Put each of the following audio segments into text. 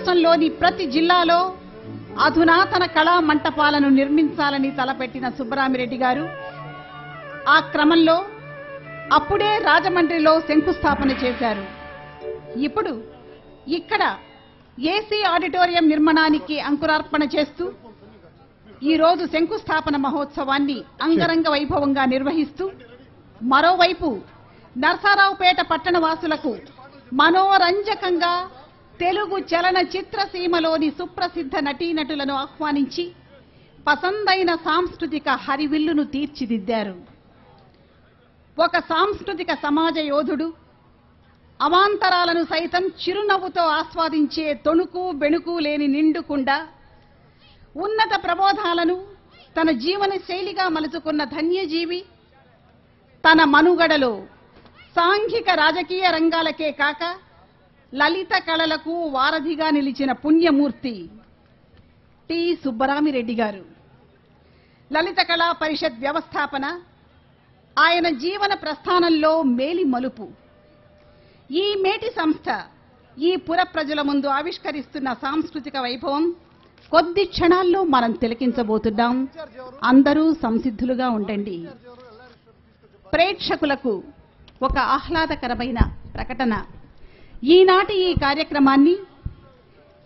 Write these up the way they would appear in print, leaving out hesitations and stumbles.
రాష్ట్రంలోని ప్రతి జిల్లాలో అధునాతన కళా మంటపాలను నిర్మించాలని తలపెట్టిన సుబ్బరామిరెడ్డి గారు ఆ క్రమంలో అప్పుడే రాజమండ్రిలో శంకుస్థాపన చేశారు. ఇప్పుడు ఇక్కడ ఏసీ ఆడిటోరియం నిర్మాణానికి అంకురార్పణ చేస్తూ ఈ రోజు శంకుస్థాపన మహోత్సవాన్ని అంగరంగ వైభవంగా నిర్వహిస్తూ మరోవైపు నర్సారావుపేట పట్టణవాసులకు మనోరంజకంగా తెలుగు చలనచిత్ర సీమలోని సుప్రసిద్ధ నటీనటులను ఆహ్వానించి పసందైన సాంస్కృతిక హరివిల్లును తీర్చిదిద్దారు. ఒక సాంస్కృతిక సమాజ యోధుడు అవాంతరాలను సైతం చిరునవ్వుతో ఆస్వాదించే తొణుకు బెణుకు లేని నిండుకుండా ఉన్నత ప్రబోధాలను తన జీవన శైలిగా మలుచుకున్న ధన్యజీవి, తన మనుగడలో సాంఘిక రాజకీయ రంగాలకే కాక లలిత కళలకు వారధిగా నిలిచిన పుణ్యమూర్తి టి సుబ్బరామిరెడ్డి గారు. లలిత కళా పరిషత్ వ్యవస్థాపన ఆయన జీవన ప్రస్థానంలో మేలి మలుపు. ఈ మేటి సంస్థ ఈ పుర ప్రజల ముందు ఆవిష్కరిస్తున్న సాంస్కృతిక వైభవం కొద్ది క్షణాల్లో మనం తిలకించబోతున్నాం. అందరూ సంసిద్ధులుగా ఉండండి. ప్రేక్షకులకు ఒక ఆహ్లాదకరమైన ప్రకటన. ఈనాటి ఈ కార్యక్రమాన్ని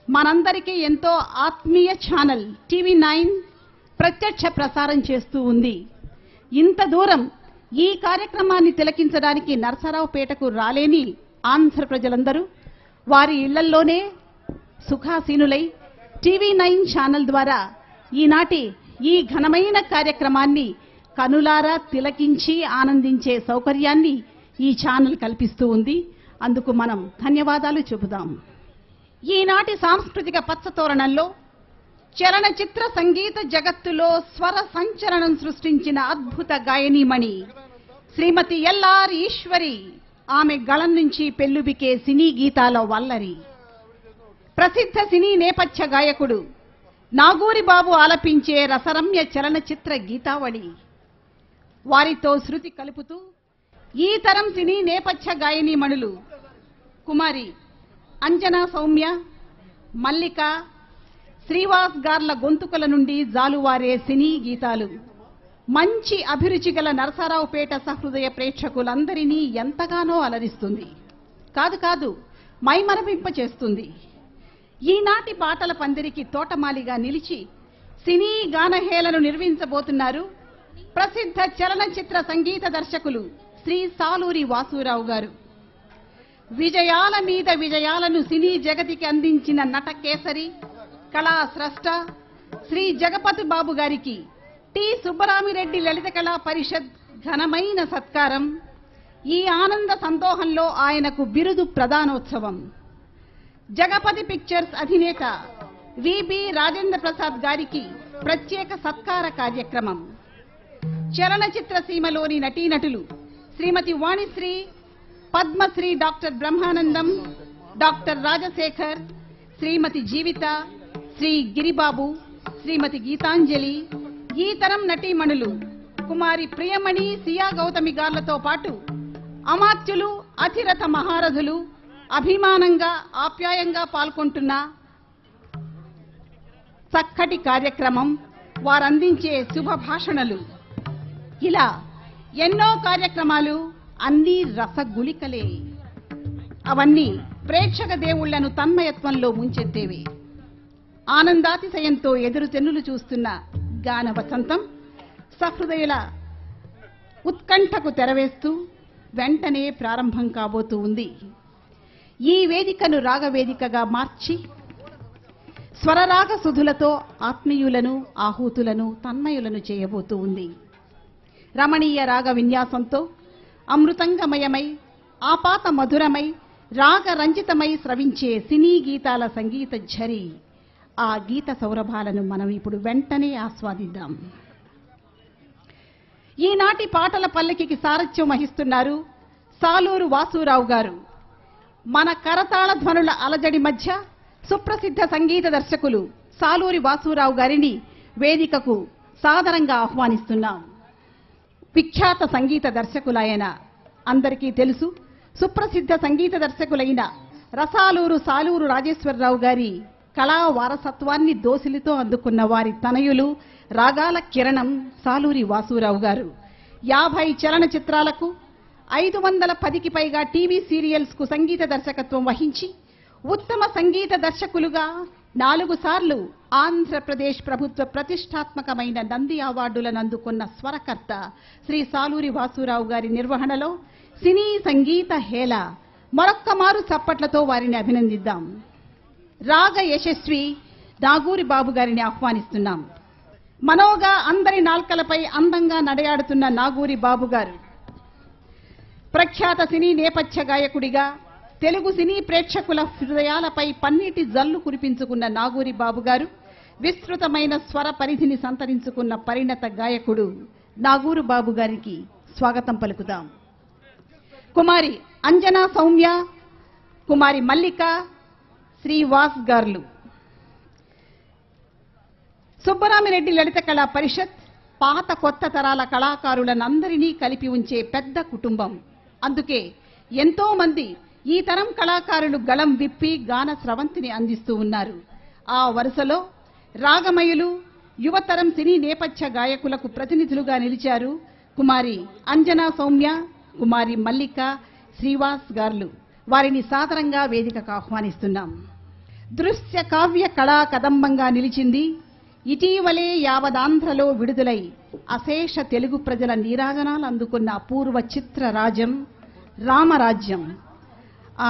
మనందరికీ ఎంతో ఆత్మీయ ఛానల్ TV9 ప్రత్యక్ష ప్రసారం చేస్తూ ఉంది. ఇంత దూరం ఈ కార్యక్రమాన్ని తిలకించడానికి నర్సరావుపేటకు రాలేని ఆంధ్ర ప్రజలందరూ వారి ఇళ్లల్లోనే సుఖాసీనులై TV9 ఛానల్ ద్వారా ఈనాటి ఈ ఘనమైన కార్యక్రమాన్ని కనులారా తిలకించి ఆనందించే సౌకర్యాన్ని ఈ ఛానల్ కల్పిస్తూ ఉంది. అందుకు మనం ధన్యవాదాలు చెబుదాం. ఈనాటి సాంస్కృతిక పచ్చతోరణంలో చలనచిత్ర సంగీత జగత్తులో స్వర సంచలనం సృష్టించిన అద్భుత గాయనీమణి శ్రీమతి ఎల్ఆర్ ఈశ్వరి. ఆమె గళం నుంచి పెల్లుబికే సినీ గీతాల వల్లరి. ప్రసిద్ధ సినీ నేపథ్య గాయకుడు నాగూరి బాబు ఆలపించే రసరమ్య చలనచిత్ర గీతావళి. వారితో శృతి కలుపుతూ ఈ తరం సినీ నేపథ్య గాయనీమణులు కుమారి అంజనా సౌమ్య, మల్లిక, శ్రీవాస్ గార్ల గొంతుకల నుండి జాలువారే సినీ గీతాలు మంచి అభిరుచి గల నరసరావుపేట సహృదయ ప్రేక్షకులందరినీ ఎంతగానో అలరిస్తుంది. కాదు మైమరపింపచేస్తుంది. ఈనాటి పాటల పందిరికి తోటమాలిగా నిలిచి సినీ గానహేళను నిర్వహించబోతున్నారు ప్రసిద్ధ చలనచిత్ర సంగీత దర్శకులు శ్రీ సాలూరి వాసూరావు గారు. విజయాల మీద విజయాలను సినీ జగతికి అందించిన నట కేసరి కళా స్రష్ట శ్రీ జగపతి బాబు గారికి టి సుబ్బరామిరెడ్డి లలిత కళా పరిషత్ ఘనమైన సత్కారం. ఈ ఆనంద సందోహంలో ఆయనకు బిరుదు ప్రదానోత్సవం. జగపతి పిక్చర్స్ అధినేత విబి రాజేంద్ర ప్రసాద్ గారికి ప్రత్యేక సత్కార కార్యక్రమం. చలనచిత్ర సీమలోని నటీనటులు శ్రీమతి వాణిశ్రీ, పద్మశ్రీ డాక్టర్ బ్రహ్మానందం, డాక్టర్ రాజశేఖర్, శ్రీమతి జీవిత, శ్రీ గిరిబాబు, శ్రీమతి గీతాంజలి, ఈ తరం నటీమణులు కుమారి ప్రియమణి, సియా గౌతమి గార్లతో పాటు అమాత్యులు, అధిరథ మహారథులు అభిమానంగా ఆప్యాయంగా పాల్గొంటున్న చక్కటి కార్యక్రమం. వారందించే శుభ భాషణలు, ఇలా ఎన్నో కార్యక్రమాలు, అన్నీ రసగుళికలే. అవన్నీ ప్రేక్షక దేవుళ్లను తన్మయత్వంలో ముంచెత్తేవే. ఆనందాతిశయంతో ఎదురు తెన్నులు చూస్తున్న గాన వసంతం సహృదయుల ఉత్కంఠకు తెరవేస్తూ వెంటనే ప్రారంభం కాబోతూ ఉంది. ఈ వేదికను రాగవేదికగా మార్చి స్వరరాగ సుధులతో ఆత్మీయులను, ఆహూతులను, తన్మయులను చేయబోతూ ఉంది. రమణీయ రాగ విన్యాసంతో అమృతంగమయమై, ఆపాత మధురమై, రాగరంజితమై స్రవించే సినీ గీతాల సంగీత ఝరి. ఆ గీత సౌరభాలను మనం ఇప్పుడు వెంటనే ఆస్వాదిద్దాం. ఈనాటి పాటల పల్లకికి సారథ్యం వహిస్తున్నారు సాలూరు వాసూరావు గారు. మన కరతాళ ధ్వనుల అలజడి మధ్య సుప్రసిద్ధ సంగీత దర్శకులు సాలూరి వాసూరావు గారిని వేదికకు సాదరంగా ఆహ్వానిస్తున్నాం. విఖ్యాత సంగీత దర్శకులైన అందరికీ తెలుసు, సుప్రసిద్ధ సంగీత దర్శకులైన రసాలూరు సాలూరు రాజేశ్వరరావు గారి కళా వారసత్వాన్ని దోసిలితో అందుకున్న వారి తనయులు రాగాల కిరణం సాలూరి వాసూరావు గారు 50 చలనచిత్రాలకు 510కి పైగా టీవీ సీరియల్స్ కు సంగీత దర్శకత్వం వహించి ఉత్తమ సంగీత దర్శకులుగా 4 సార్లు ఆంధ్రప్రదేశ్ ప్రభుత్వ ప్రతిష్టాత్మకమైన నంది అవార్డులను అందుకున్న స్వరకర్త శ్రీ సాలూరి వాసూరావు గారి నిర్వహణలో సినీ సంగీత హేళ మరొక్క మారు చప్పట్లతో వారిని అభినందిద్దాం. రాగ యశస్వి నాగూరి బాబు గారిని ఆహ్వానిస్తున్నాం. మనోగా అందరి నాల్కలపై అందంగా నడయాడుతున్న నాగూరి బాబు గారు ప్రఖ్యాత సినీ నేపథ్య గాయకుడిగా తెలుగు సినీ ప్రేక్షకుల హృదయాలపై పన్నీటి జల్లు కురిపించుకున్న నాగూరి బాబు గారు విస్తృతమైన స్వర పరిధిని సంతరించుకున్న పరిణత గాయకుడు నాగూరు బాబు గారికి స్వాగతం పలుకుదాం. కుమారి అంజనా సౌమ్య, కుమారి మల్లిక, శ్రీవాస్ గార్లు. సుబ్బరామిరెడ్డి లలిత కళా పరిషత్ పాత కొత్త తరాల కళాకారులనందరినీ కలిపి ఉంచే పెద్ద కుటుంబం. అందుకే ఎంతో మంది ఈ తరం కళాకారులు గళం విప్పి గాన స్రవంతిని అందిస్తూ ఉన్నారు. ఆ వరుసలో రాగమయులు యువతరం సినీ నేపథ్య గాయకులకు ప్రతినిధులుగా నిలిచారు కుమారి అంజనా సౌమ్య, కుమారి మల్లిక, శ్రీవాస్ గార్లు. వారిని సాదరంగా వేదికకు ఆహ్వానిస్తున్నాం. దృశ్య కావ్య కళా కదంబంగా నిలిచింది ఇటీవలే యావదాంధ్రలో విడుదలై అశేష తెలుగు ప్రజల నీరాజనాలు అందుకున్న అపూర్వ చిత్రరాజం రామరాజ్యం. ఆ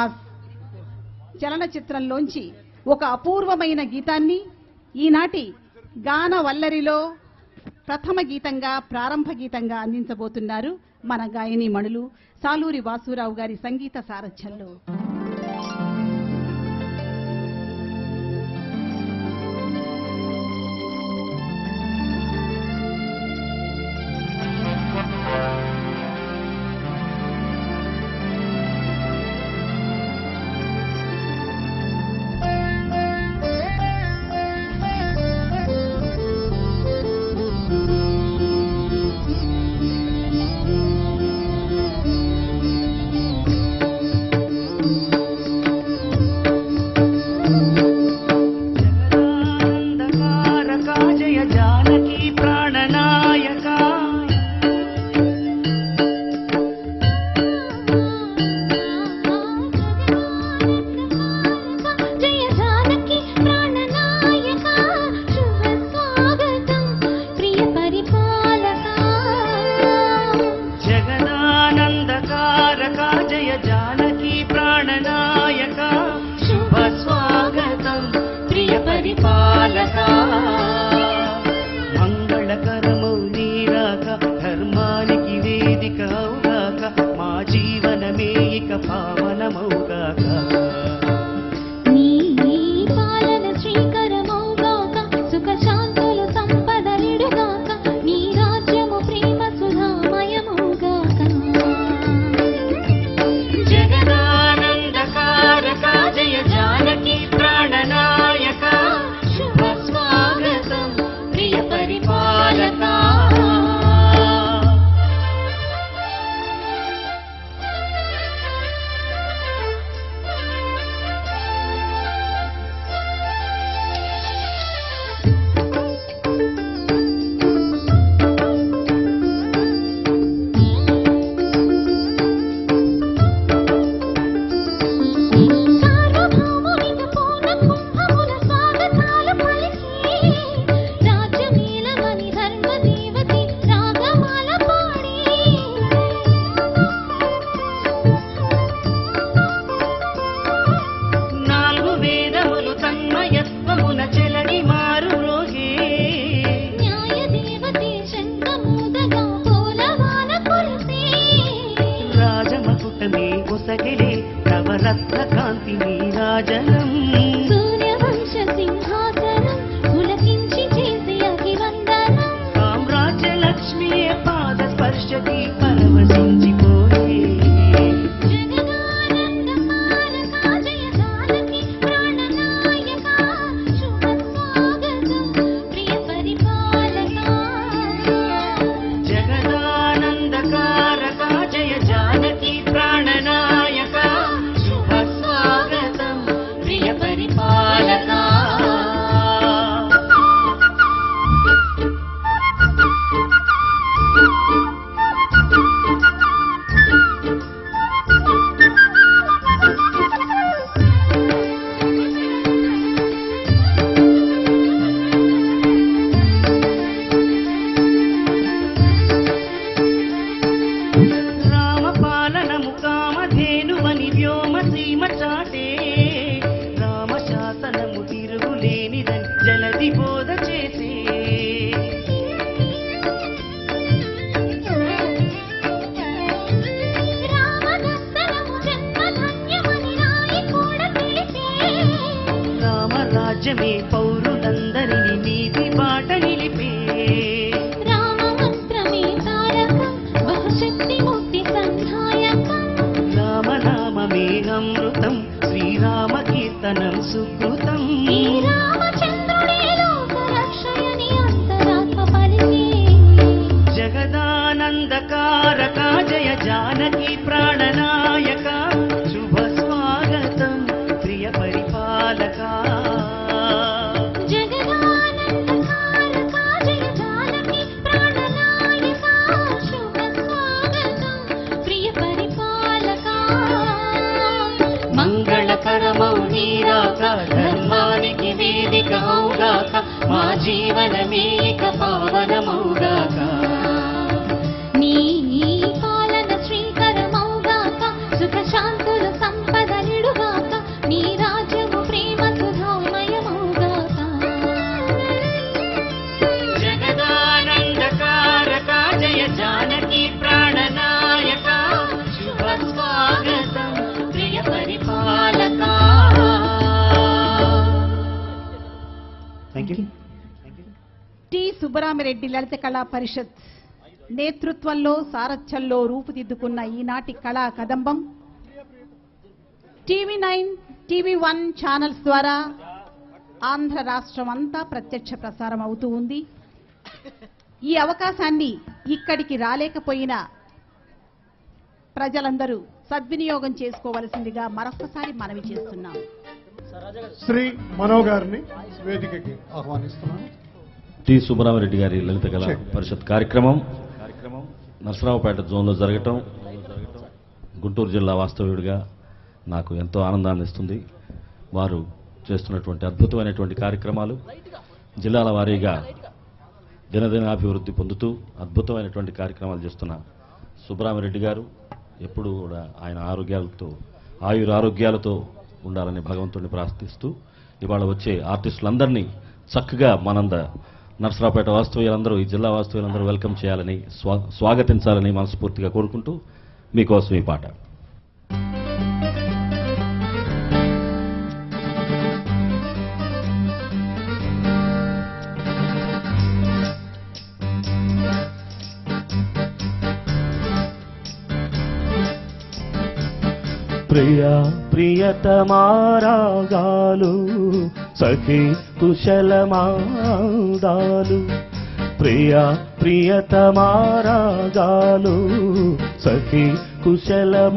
చలనచిత్రంలోంచి ఒక అపూర్వమైన గీతాన్ని ఈనాటి గాన వల్లరిలో ప్రథమ గీతంగా ప్రారంభ గీతంగా అందించబోతున్నారు మన గాయని మణులు సాలూరి వాసూరావు గారి సంగీత సారథ్యంలో. మంగళకరమౌ నీరాక ధర్మానికి వేదికవుగాక మా జీవనమే ఇక పావనమౌగాక. నీ పాలన శ్రీకరమౌగాక సుఖ శాంతులు సంపదలిడుగాక నీ రాజ్యము ప్రేమ సుధామయమౌగాక. జగదానందకారక జయ జానకి ప్రాణనాయక శుభ స్వాగతం రాజ్యమే పౌరులందరినీ నీతి బాట నిలిపే రామ మంత్రమే తారకం బహుశక్తి ముక్తి సంధాయకం రామనామమే అమృతం శ్రీరామ కీర్తనం సుకృతం ఈ రామచంద్రుడే లోక రక్షయని అంతరాత్మ పరిచే జగదానందకారక జయ జానకి ప్రాణనాయక శుభ స్వాగతం ప్రియ పరిపాలక జగదానందకారక జయ జానకి ప్రాణనాయక శుభ స్వాగతం ప్రియ పరిపాలక మంగళకరమౌ నీరాక ధర్మానికి వేదికౌగాక మా జీవనమే ఇక పావనమౌగాక నీ పాలన శ్రీకరమౌగాక సుఖ శాంతులు సంపదలిడుగాక నీ రాజ్యము ప్రేమ సుధామయమౌగాక జగదానందకారక జయ జానకి ప్రాణనాయక శుభ స్వాగతం ప్రియ పరిపాలక థ్యాంక్ యూ టి సుబ్బరామిరెడ్డి లలిత కళా పరిషత్ నేతృత్వంలో సారథ్యంలో రూపుదిద్దుకున్న ఈనాటి కళా కదంబం టీవీ9 టీవీ1 ఛానల్స్ ద్వారా ఆంధ్ర రాష్ట్రం అంతా ప్రత్యక్ష ప్రసారం అవుతూ ఉంది. ఈ అవకాశాన్ని ఇక్కడికి రాలేకపోయిన ప్రజలందరూ సద్వినియోగం చేసుకోవలసిందిగా మరొకసారి మనవి చేస్తున్నాం. శ్రీ మనో గారిని వేదికకి ఆహ్వానిస్తున్నాను. టి సుబ్బరామిరెడ్డి గారి లలిత కళా పరిషత్ కార్యక్రమం నరసరావుపేట జోన్లో జరగటం గుంటూరు జిల్లా వాస్తవ్యుడిగా నాకు ఎంతో ఆనందాన్ని ఇస్తుంది. వారు చేస్తున్నటువంటి అద్భుతమైనటువంటి కార్యక్రమాలు జిల్లాల వారీగా దినదినాభివృద్ధి పొందుతూ అద్భుతమైనటువంటి కార్యక్రమాలు చేస్తున్న సుబ్బరామిరెడ్డి గారు ఎప్పుడు కూడా ఆయన ఆరోగ్యాలతో ఉండాలని భగవంతుడిని ప్రార్థిస్తూ ఇవాళ వచ్చే ఆర్టిస్టులందరినీ చక్కగా నరసరావుపేట వాస్తవ్యులందరూ ఈ జిల్లా వాస్తవ్యులందరూ వెల్కమ్ చేయాలని స్వాగతించాలని మనస్ఫూర్తిగా కోరుకుంటూ మీకోసం ఈ పాట. ప్రియా ప్రియతమారాగాలు సఖీ కుశలమాదాలు ప్రియా ప్రియతమారాగాలు సఖీ కుశలమాదాలు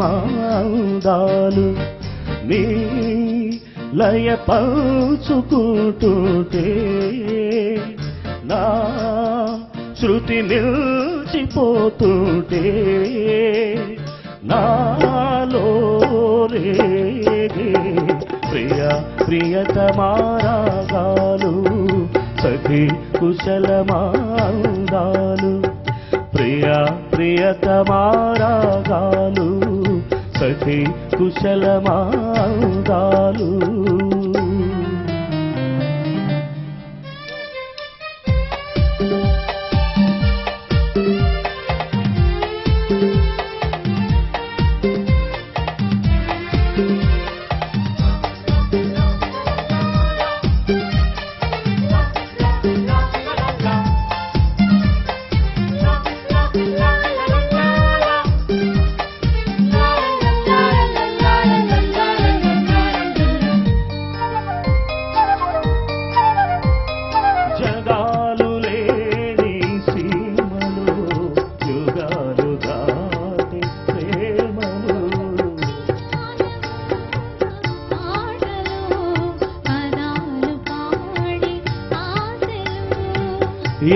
నీ లయ పంచుకుంటుంటే నా శృతి నిలిచిపోతుంటే నాలో రేగే ప్రియతమారాగాలు సఖీ కుశలమాదాలు ప్రియతమారాగాలు సఖీ కుశలమాదాలు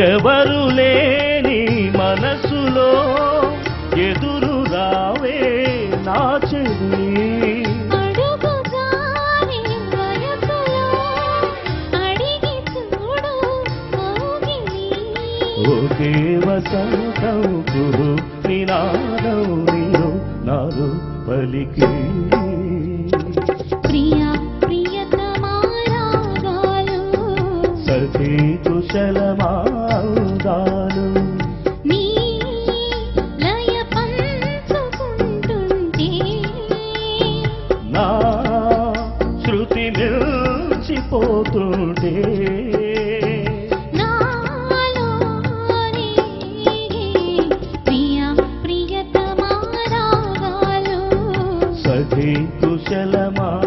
ఎవరు లేని మనసులో ఎదురు రావే నా చెల్లి ఒకే వసంతం కురు నినాదం నీలో నాలో పలికి సఖీ కుశలమాదాలు నీ లయ పంచుకుంటుంటే నా శృతి నిలిచిపో మురిసిపోతుంటే నాలోని ప్రియ ప్రియతమా రాగాలు సఖీ కుశలమాందాలు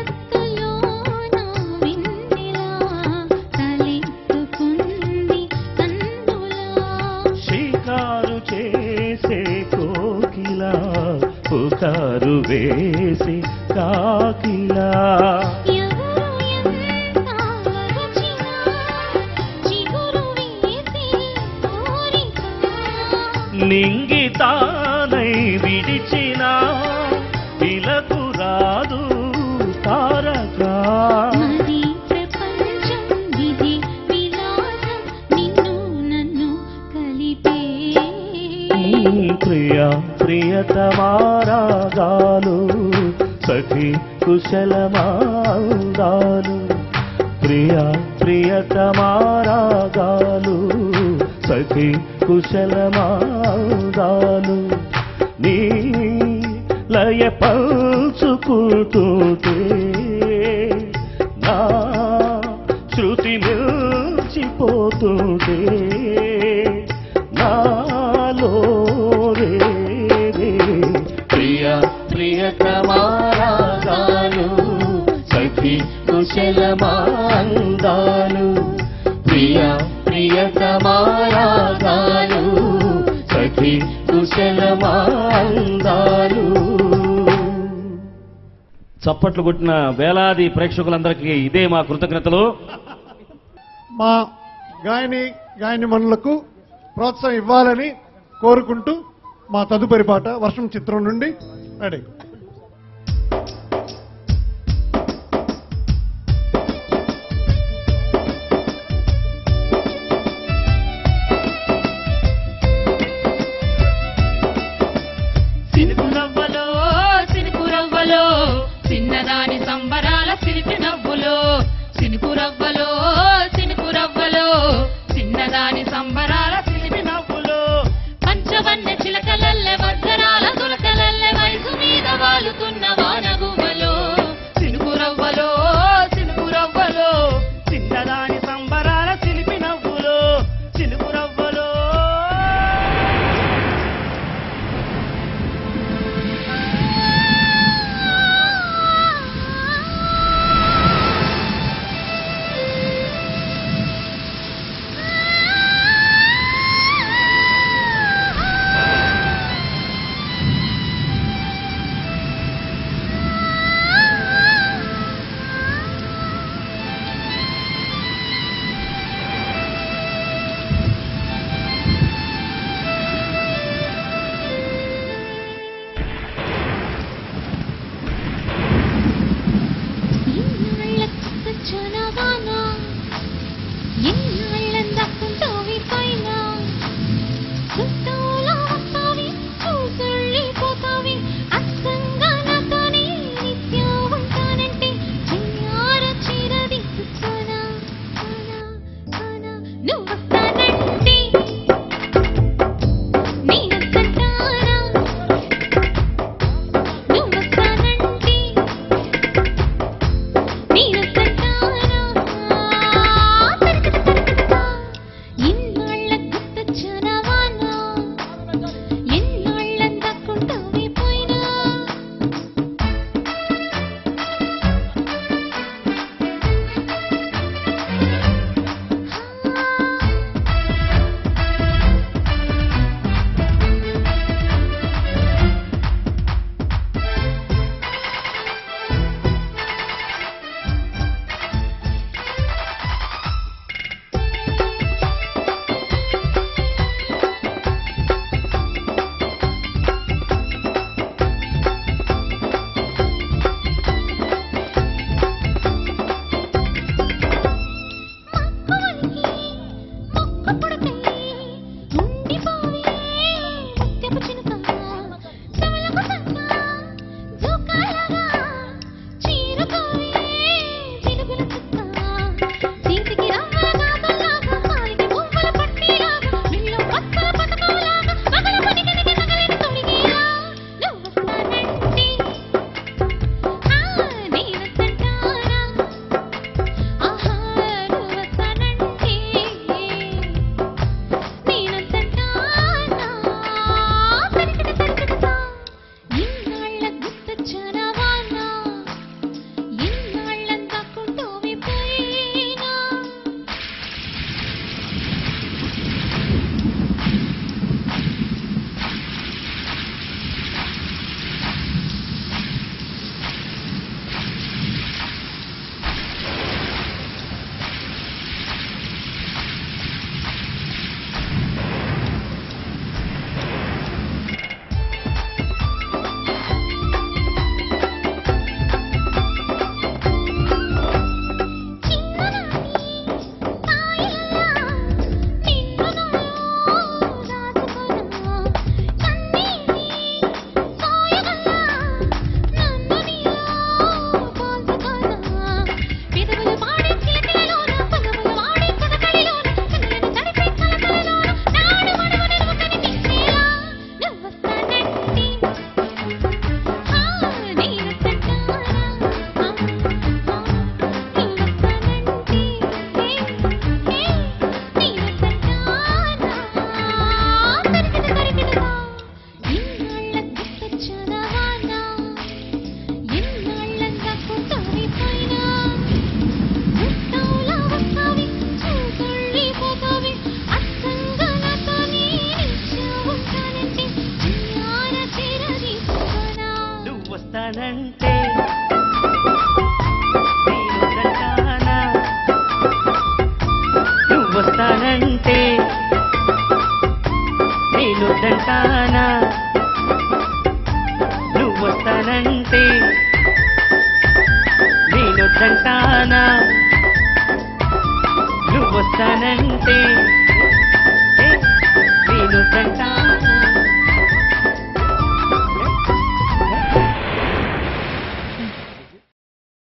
తీరత్తులోన విన్నెలా తలెత్తుకుంది కన్నులా షికారు చేసే కోకిలా పుకారు వేసి కాకిలా ఎవరు ఎంత వరచినా చిగురు వేసి కోరిక నింగి తానై విడిచిన ఇలకు రాదు తారక మరి ప్రపంచం ఇది విలాసం నిన్ను నన్ను కలిపే ప్రియ ప్రియతమారాగాలు సఖి కుశలమాందాలు ప్రియ ప్రియతమారాగాలు సఖి కుశలమాందాలు నీ లయ పంచుకుంటుంటే నా శృతి మిల్చిపోతుంటే నాలో రే ప్రియ ప్రియతమారాగాలు సఖి కుశలమాందాలు ప్రియ ప్రియతమారాగాలు సఖి కుశలమాందాలు. చప్పట్లు కొట్టిన వేలాది ప్రేక్షకులందరికీ ఇదే మా కృతజ్ఞతలు. మా గాయని మనులకు ప్రోత్సాహం ఇవ్వాలని కోరుకుంటూ మా తదుపరి పాట వర్షం చిత్రం నుండి రెడీ. సినుకురవ్వలో చిన్నదాని సంబరాల సిరిపి నవ్వులో సినుకురవ్వలో చిన్నదాని సంబరాల సిరిపి నవ్వులో పంచవన్నె చిలకలల్లె వజ్రాల తులకలల్లె వయసు మీద వస్తానంటే నేనొద్దంటానా నువ్వు వస్తానంటే నేనొద్దంటానా నువ్వు వస్తానంటే నేనొద్దంటానా నువ్వు వస్తానంటే